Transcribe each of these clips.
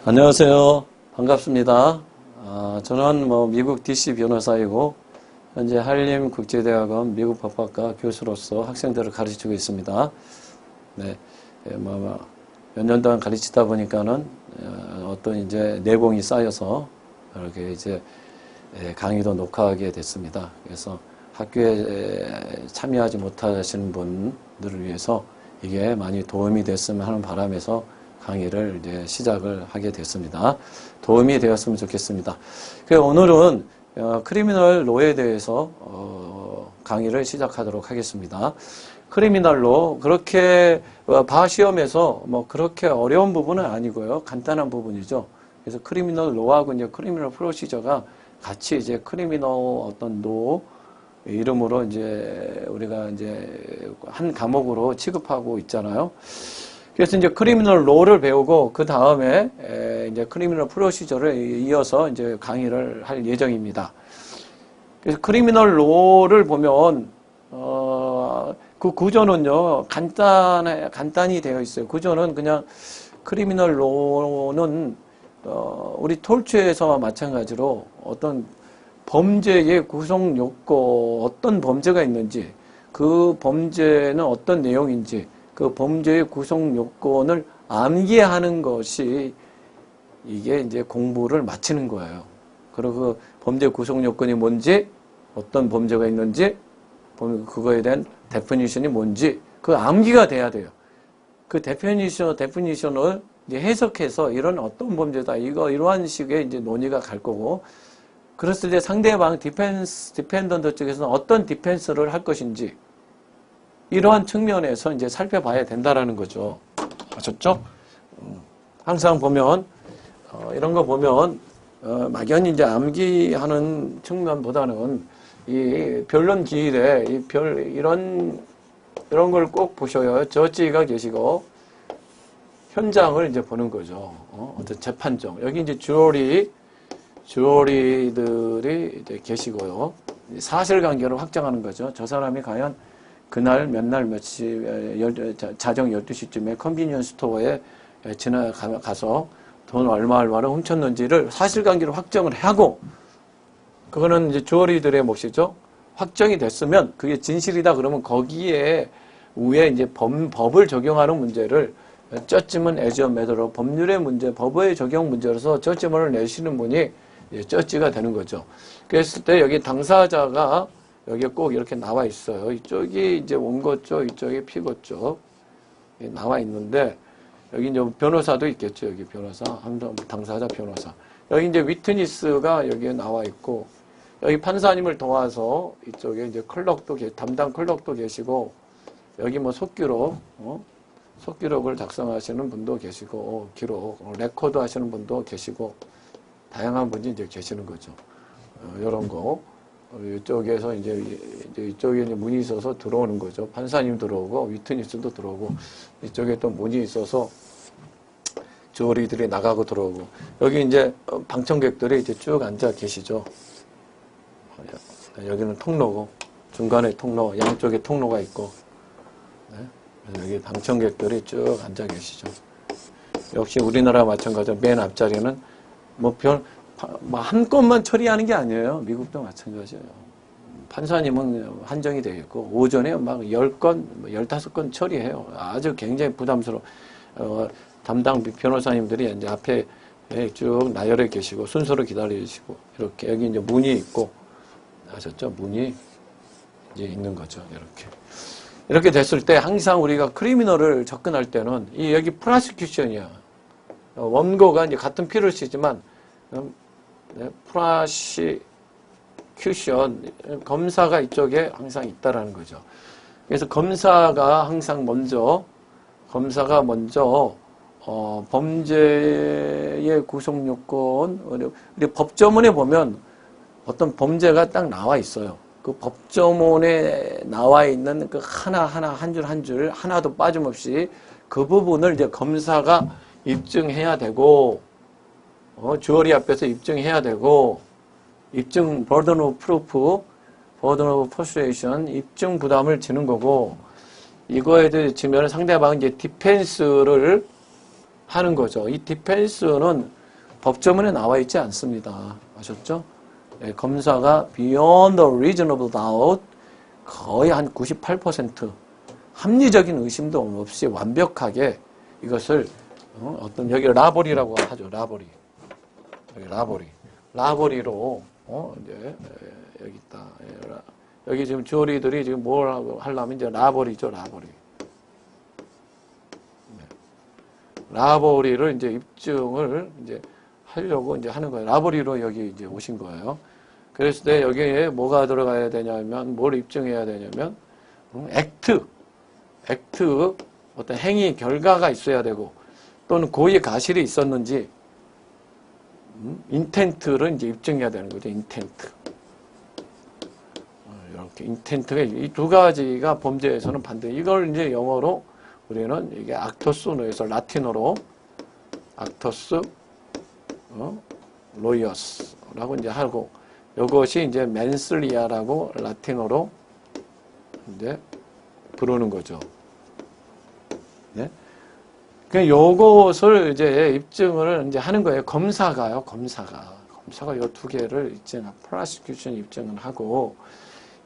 안녕하세요. 반갑습니다. 저는 미국 DC 변호사이고 현재 한림국제대학원 미국법학과 교수로서 학생들을 가르치고 있습니다. 네, 몇 년 동안 가르치다 보니까는 어떤 이제 내공이 쌓여서 이렇게 이제 강의도 녹화하게 됐습니다. 그래서 학교에 참여하지 못하시는 분들을 위해서 이게 많이 도움이 됐으면 하는 바람에서 강의를 이제 시작을 하게 됐습니다. 도움이 되었으면 좋겠습니다. 오늘은 크리미널 로에 대해서 강의를 시작하도록 하겠습니다. 크리미널 로 그렇게 바 시험에서 그렇게 어려운 부분은 아니고요. 간단한 부분이죠. 그래서 크리미널 로하고 이제 크리미널 프로시저가 같이 이제 크리미널 어떤 로 이름으로 이제 우리가 이제 한 과목으로 취급하고 있잖아요. 그래서 이제 크리미널 로를 배우고 그 다음에 이제 크리미널 프로시저를 이어서 이제 강의를 할 예정입니다. 그래서 크리미널 로를 보면 그 구조는요 간단히 되어 있어요. 구조는 그냥 크리미널 로는 우리 톨츠에서와 마찬가지로 어떤 범죄의 구성 요건, 어떤 범죄가 있는지, 그 범죄는 어떤 내용인지, 그 범죄의 구성 요건을 암기하는 것이 이게 이제 공부를 마치는 거예요. 그리고 그 범죄 구성 요건이 뭔지, 어떤 범죄가 있는지, 그거에 대한 데피니션이 뭔지, 그 암기가 돼야 돼요. 그 데피니션을 이제 해석해서 이런 어떤 범죄다, 이러한 식의 이제 논의가 갈 거고, 그랬을 때 상대방 디펜던트 쪽에서는 어떤 디펜스를 할 것인지, 이러한 측면에서 이제 살펴봐야 된다라는 거죠. 아셨죠? 항상 보면, 이런 거 보면, 막연히 이제 암기하는 측면보다는 이 변론 기일에 이런 걸 꼭 보셔요. 저지가 계시고, 현장을 이제 보는 거죠. 어떤 재판정. 여기 이제 주어리들이 이제 계시고요. 사실관계를 확정하는 거죠. 저 사람이 과연 그날 몇 날 며칠 자정 12시쯤에 컨비니언스 스토어에 지나가서 돈 얼마를 훔쳤는지를 사실관계를 확정을 하고, 그거는 이제 주어리들의 몫이죠. 확정이 됐으면 그게 진실이다 그러면 거기에 위에 이제 법을 적용하는 문제를 저지먼 에즈 매더로 법률의 문제, 법의 적용 문제로서 저지먼을 내시는 분이 저지가 되는 거죠. 그랬을 때 여기 당사자가 여기에 꼭 이렇게 나와 있어요. 이쪽이 이제 원고 쪽, 이쪽이 피고 쪽 나와 있는데, 여기 이제 변호사도 있겠죠. 여기 변호사, 당사자 변호사. 여기 이제 위트니스가 여기에 나와 있고, 여기 판사님을 도와서 이쪽에 이제 담당 클럭도 계시고, 여기 속기록을 작성하시는 분도 계시고, 레코드 하시는 분도 계시고, 다양한 분이 이제 계시는 거죠. 이런 거. 이쪽에서 이쪽에 이제 문이 있어서 들어오는 거죠. 판사님 들어오고, 위트니스도 들어오고, 이쪽에 또 문이 있어서 주어리들이 나가고 들어오고, 여기 이제 방청객들이 이제 쭉 앉아 계시죠. 여기는 통로고, 중간에 통로, 양쪽에 통로가 있고, 여기 방청객들이 쭉 앉아 계시죠. 역시 우리나라 마찬가지로 맨 앞자리는 한 건만 처리하는 게 아니에요. 미국도 마찬가지예요. 판사님은 한정이 되어 있고, 오전에 막 10건, 15건 처리해요. 아주 굉장히 부담스러워. 담당 변호사님들이 이제 앞에 쭉 나열해 계시고, 순서로 기다리시고, 이렇게. 여기 이제 문이 있고, 아셨죠? 문이 이제 있는 거죠. 이렇게 됐을 때 항상 우리가 크리미널을 접근할 때는 여기 프로시큐션이야. 원고가 이제 같은 피를 쓰지만, 프로시큐션, 검사가 이쪽에 항상 있다라는 거죠. 그래서 검사가 먼저 범죄의 구성 요건, 우리 법조문에 보면 어떤 범죄가 딱 나와 있어요. 그 법조문에 나와 있는 그 하나하나 한 줄 한 줄 하나도 빠짐없이 그 부분을 이제 검사가 입증해야 되고, 주어리 앞에서 입증해야 되고, 입증 burden of proof, burden of persuasion, 입증 부담을 지는 거고, 이거에 대해 지면 상대방은 이제 디펜스를 하는 거죠. 이 디펜스는 법조문에 나와 있지 않습니다. 아셨죠? 예, 검사가 beyond a reasonable doubt 거의 한 98% 합리적인 의심도 없이 완벽하게 이것을 어떤 여기 라보리라고 하죠. 라보리. 여기 라보리. 라보리로 이제 여기 있다. 여기 지금 주어리들이 지금 뭘 하려면 이제 라보리죠. 라보리. 라보리를 이제 입증을 이제 하려고 이제 하는 거예요. 라보리로 여기 이제 오신 거예요. 그랬을 때 여기에 뭐가 들어가야 되냐면, 뭘 입증해야 되냐면, 액트, 어떤 행위 결과가 있어야 되고, 또는 고의 가실이 있었는지, 인텐트를 이제 입증해야 되는 거죠. 인텐트. 이렇게 인텐트가 이 두 가지가 범죄에서는 반드시 이걸 이제 영어로 우리는 이게 악토스노에서 라틴어로 악토스 로이어스라고 이제 하고, 이것이 이제 맨슬리아라고 라틴어로 이제 부르는 거죠. 네? 그 요것을 이제 입증을 이제 하는 거예요. 검사가 요 두 개를 프로시큐션 입증을 하고,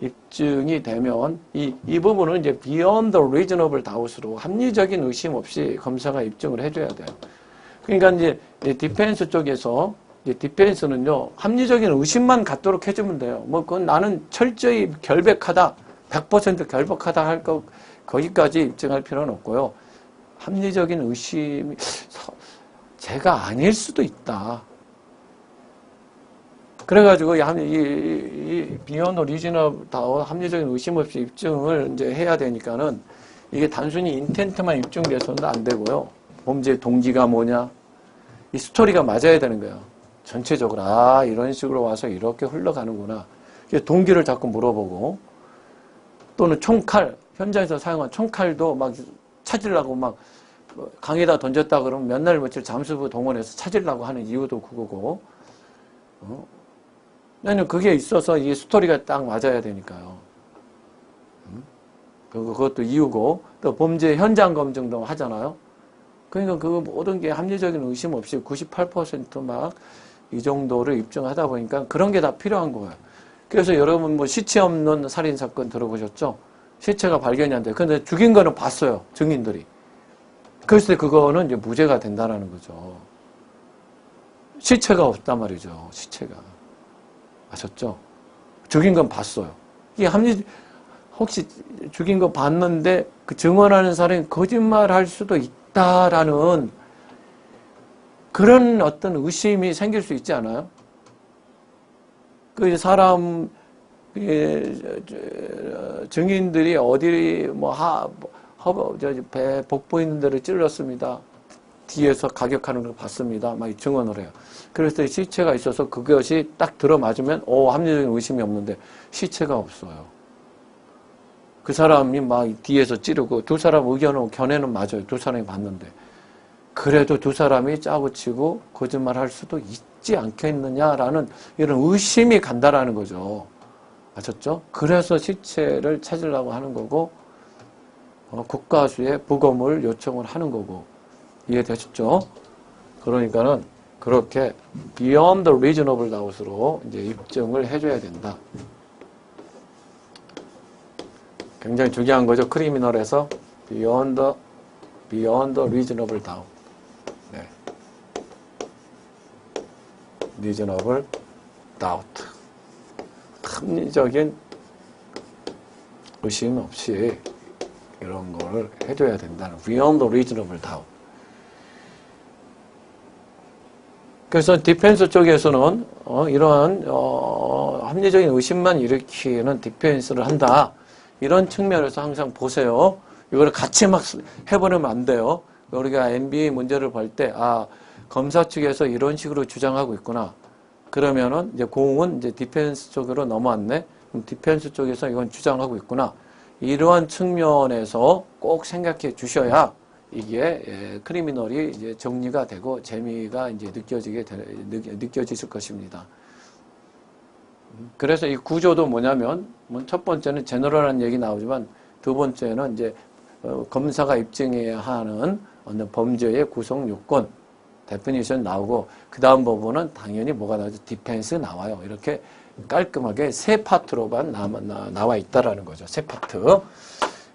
입증이 되면 이 부분은 이제 beyond the reasonable doubt로 합리적인 의심 없이 검사가 입증을 해줘야 돼요. 그러니까 이제 디펜스 쪽에서 디펜스는요 합리적인 의심만 갖도록 해주면 돼요. 뭐 그건 나는 철저히 결백하다, 100% 결백하다 할 거 거기까지 입증할 필요는 없고요. 합리적인 의심이 제가 아닐 수도 있다. 그래가지고 이 beyond reasonable doubt 합리적인 의심 없이 입증을 이제 해야 되니까는 이게 단순히 인텐트만 입증돼서는 안 되고요. 범죄 동기가 뭐냐, 이 스토리가 맞아야 되는 거예요. 전체적으로 이런 식으로 와서 이렇게 흘러가는구나. 동기를 자꾸 물어보고, 또는 총칼, 현장에서 사용한 총칼도 막 찾으려고 막 강에다 던졌다 그러면 몇 날 며칠 잠수부 동원해서 찾으려고 하는 이유도 그거고, 왜냐면 그게 있어서 이 스토리가 딱 맞아야 되니까요. 그것도 이유고, 또 범죄 현장 검증도 하잖아요. 그러니까 그 모든 게 합리적인 의심 없이 98% 막 이 정도를 입증하다 보니까 그런 게 다 필요한 거예요. 그래서 여러분 뭐 시체 없는 살인사건 들어보셨죠? 시체가 발견이 안 돼요. 근데 죽인 거는 봤어요. 증인들이. 그랬을 때 그거는 이제 무죄가 된다는 거죠. 시체가 없단 말이죠. 시체가. 아셨죠? 죽인 건 봤어요. 이게 혹시 죽인 거 봤는데 그 증언하는 사람이 거짓말 할 수도 있다라는 그런 어떤 의심이 생길 수 있지 않아요? 그 사람, 증인들이 어디 배 복부 있는 데를 찔렀습니다. 뒤에서 가격하는 걸 봤습니다. 막 증언을 해요. 그래서 시체가 있어서 그것이 딱 들어맞으면 합리적인 의심이 없는데 시체가 없어요. 그 사람이 막 뒤에서 찌르고 두 사람 의견은 견해는 맞아요. 두 사람이 봤는데. 그래도 두 사람이 짜고 치고 거짓말 할 수도 있지 않겠느냐라는 이런 의심이 간다라는 거죠. 아셨죠? 그래서 시체를 찾으려고 하는 거고, 국가수에 부검을 요청을 하는 거고, 이해되셨죠? 그러니까는 그렇게 beyond the reasonable doubt로 이제 입증을 해줘야 된다. 굉장히 중요한 거죠. 크리미널에서 beyond the reasonable doubt. 네. reasonable doubt. 합리적인 의심 없이 이런 거를 해줘야 된다는 beyond the reasonable doubt. 그래서 디펜스 쪽에서는 이러한 합리적인 의심만 일으키는 디펜스를 한다. 이런 측면에서 항상 보세요. 이걸 같이 막 해버리면 안 돼요. 우리가 NBA 문제를 볼 때, 검사 측에서 이런 식으로 주장하고 있구나. 그러면은 이제 공은 이제 디펜스 쪽으로 넘어왔네. 그럼 디펜스 쪽에서 이건 주장하고 있구나. 이러한 측면에서 꼭 생각해 주셔야 이게 크리미널이 이제 정리가 되고 재미가 이제 느껴지실 것입니다. 그래서 이 구조도 뭐냐면, 첫 번째는 제너럴한 얘기 나오지만 두 번째는 이제 검사가 입증해야 하는 어느 범죄의 구성 요건, 데피니션 나오고, 그 다음 부분은 당연히 뭐가 나오죠? 디펜스 나와요. 이렇게 깔끔하게 세 파트로만 나와 있다라는 거죠. 세 파트.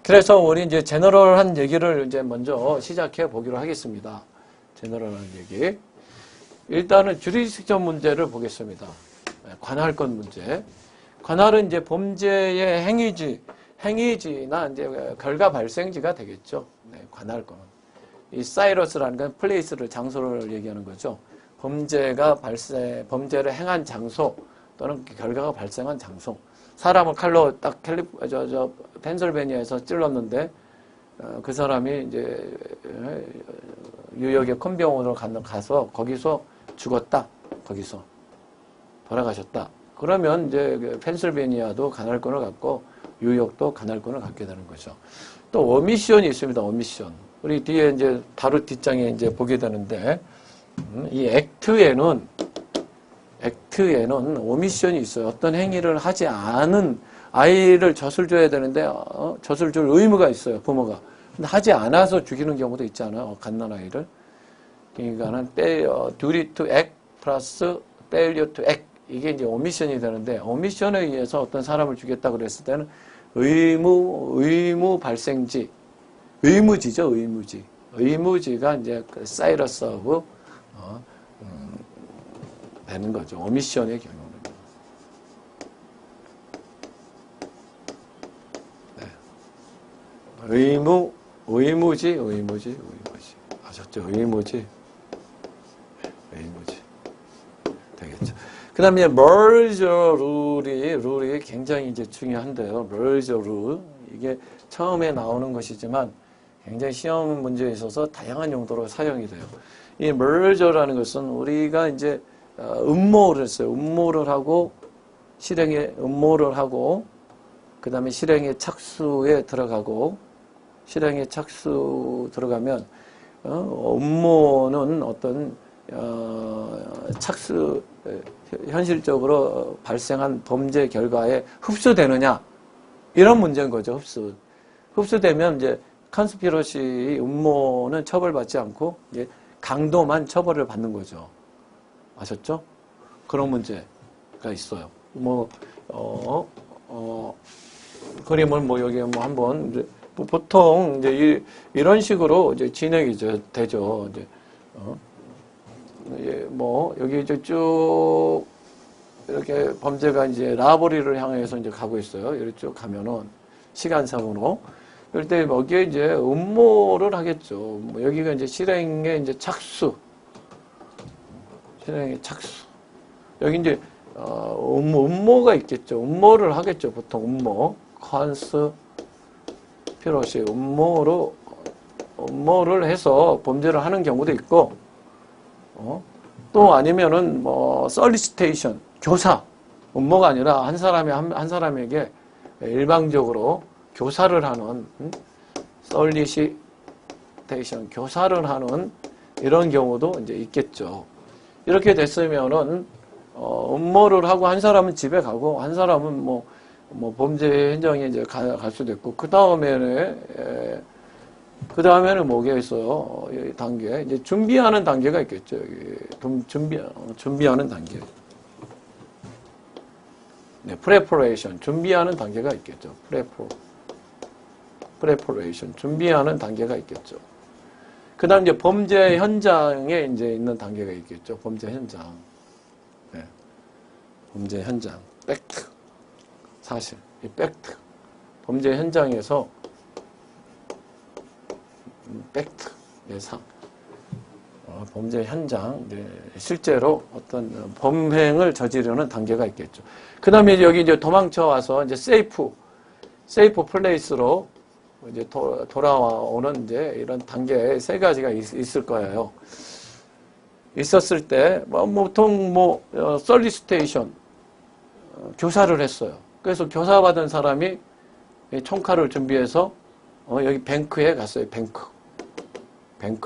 그래서 우리 이제 제너럴한 얘기를 이제 먼저 시작해 보기로 하겠습니다. 제너럴한 얘기. 일단은 주리스딕션 문제를 보겠습니다. 관할권 문제. 관할은 이제 범죄의 행위지나 이제 결과 발생지가 되겠죠. 네, 관할권은. 이 사이러스라는 건 플레이스를, 장소를 얘기하는 거죠. 범죄를 행한 장소 또는 결과가 발생한 장소. 사람을 칼로 딱 펜실베니아에서 찔렀는데, 그 사람이 이제 뉴욕의 큰 병원으로 가서 거기서 죽었다. 거기서 돌아가셨다. 그러면 이제 펜실베니아도 관할권을 갖고 뉴욕도 관할권을 갖게 되는 거죠. 또 오미션이 있습니다. 오미션. 우리 뒤에 이제 바로 뒷장에 이제 보게 되는데, 이 액트에는 오미션이 있어요. 어떤 행위를 하지 않은 아이를 젖을 줘야 되는데 젖을 줄 의무가 있어요. 부모가. 근데 하지 않아서 죽이는 경우도 있잖아요. 갓난아이를. 그러니까는 duty to act 플러스 failure to act, 이게 이제 오미션이 되는데, 오미션에 의해서 어떤 사람을 죽였다고 그랬을 때는 의무 발생지, 의무지죠. 의무지가 이제 사이러스하고 되는 거죠. 오미션의 경우는. 네. 의무지. 아셨죠? 의무지. 되겠죠. 그 다음에 merger 룰이 굉장히 이제 중요한데요. merger 룰. 이게 처음에 나오는 것이지만 굉장히 시험 문제에 있어서 다양한 용도로 사용이 돼요. 이 merger라는 것은 우리가 이제 음모를 했어요. 음모를 하고, 그 다음에 실행의 착수에 들어가고, 실행의 착수 들어가면, 음모는 어떤, 현실적으로 발생한 범죄 결과에 흡수되느냐, 이런 문제인 거죠. 흡수되면 이제 컨스피러시 음모는 처벌받지 않고, 이제 강도만 처벌을 받는 거죠. 아셨죠? 그런 문제가 있어요. 그림을 여기 한번, 이제 보통 이제 이런 식으로 이제 진행이 되죠. 이제, 여기 이제 쭉, 이렇게 범죄가 이제 라버리를 향해서 이제 가고 있어요. 이렇게 쭉 가면은, 시간상으로. 그럴 때 여기에 이제 음모를 하겠죠. 여기가 이제 실행의 이제 착수. 여기 이제, 음모가 있겠죠. 음모를 하겠죠. 보통 음모. 컨스피러시. 음모를 해서 범죄를 하는 경우도 있고, 또 아니면은 solicitation. 교사. 음모가 아니라 한 사람에게 일방적으로 교사를 하는, solicitation. 교사를 하는 이런 경우도 이제 있겠죠. 이렇게 됐으면은, 음모를 하고 한 사람은 집에 가고, 한 사람은 범죄 현장에 이제 갈 수도 있고, 그 다음에는 뭐가 있어요? 이 단계. 이제 준비하는 단계가 있겠죠. 준비하는 단계. 네, preparation. 준비하는 단계가 있겠죠. preparation. 준비하는 단계가 있겠죠. 그 다음 이제 범죄 현장에 이제 있는 단계가 있겠죠. 범죄 현장. 네. 범죄 현장. 팩트. 사실. 이 팩트. 범죄 현장에서 팩트. 예상. 범죄 현장. 네. 실제로 어떤 범행을 저지르는 단계가 있겠죠. 그 다음에 여기 이제 도망쳐 와서 이제 세이프 플레이스로 이제 돌아오는 이제 이런 단계 세 가지가 있을 거예요. 있었을 때, 보통 solicitation, 교사를 했어요. 그래서 교사 받은 사람이 총칼을 준비해서, 여기 뱅크에 갔어요. 뱅크. 여기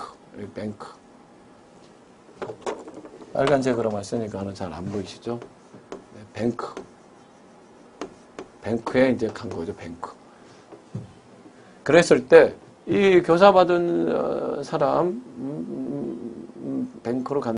뱅크. 빨간색으로만 쓰니까는 잘 안 보이시죠? 네, 뱅크에 이제 간 거죠. 뱅크. 그랬을 때 이 교사 받은 사람 뱅크로 간